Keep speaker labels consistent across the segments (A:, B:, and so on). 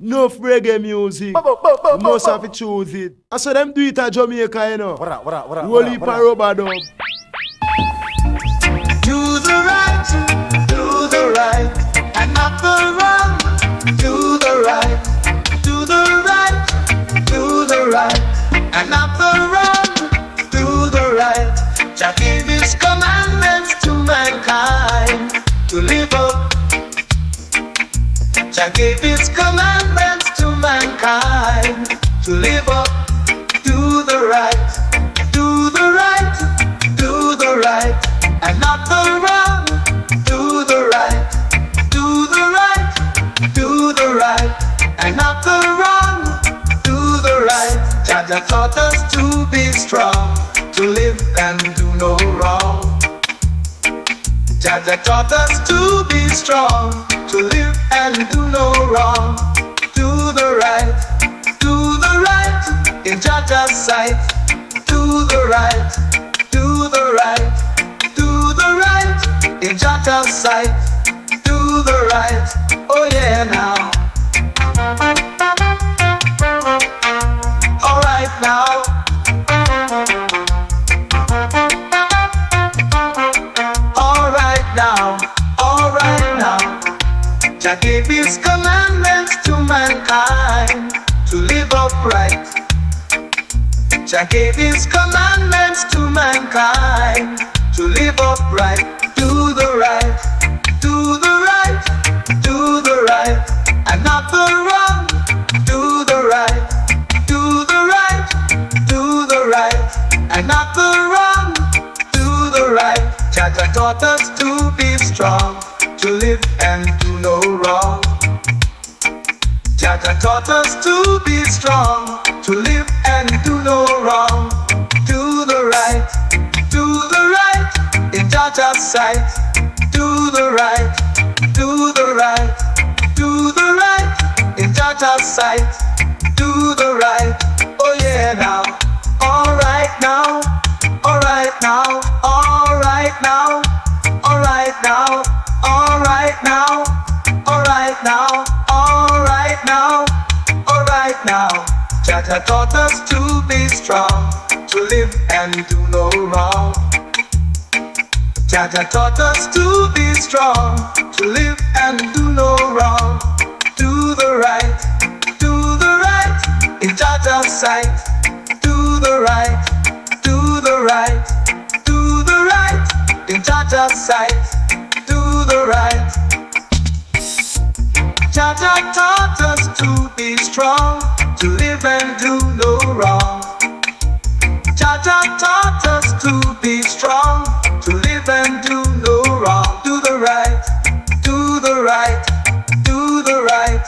A: Enough reggae music. You must have to choose it. I saw them do it at Jamaica, you know. Willie Ellis dub.
B: Do the right, and not the wrong. Do the right, do the right, do the right, and not the wrong. Do the right. Jah gave His commandments to mankind to live up. Jah gave His commandments to mankind to live up. Do the right, do the right, do the right, and not the wrong. Do the right, do the right, do the right, and not the wrong. Do the right. Jah taught us to be strong, to live and do no wrong. Jah taught us to be strong, to live and do no wrong. Do the right, in Jah's sight. Do the right, do the right, do the right, in Jah's sight. Do the right, oh yeah now. All right now. All right now. Jah gave His commandments to mankind to live upright. Jah gave His commandments to mankind to live upright. Do the right, do the right, do the right, and not the wrong. Do the right, do the right, do the right, and not the wrong. Do the right. Jah taught us to be strong, to live and do no wrong. Jah taught us to be strong, to live and do no wrong. Do the right, in Jah's sight. Do the right, do the right, do the right, in Jah's sight. Do the right, oh yeah now. All right now, all right now, all right now, all right now, all right now, all right now, all right now, all right now. Jah taught us to be strong, to live and do no wrong. Jah taught us to be strong, to live and do no wrong. Do the right, in Jah's sight. Do the right, do the right, do the right, in Jah's sight. Do the right. Jah taught us to be strong, to live and do no wrong. Jah taught us to be strong, to live and do no wrong. Do the right, do the right, do the right,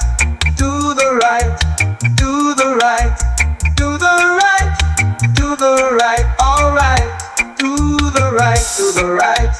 B: do the right, do the right, do the right, do the right, all right. Do the right, do the right.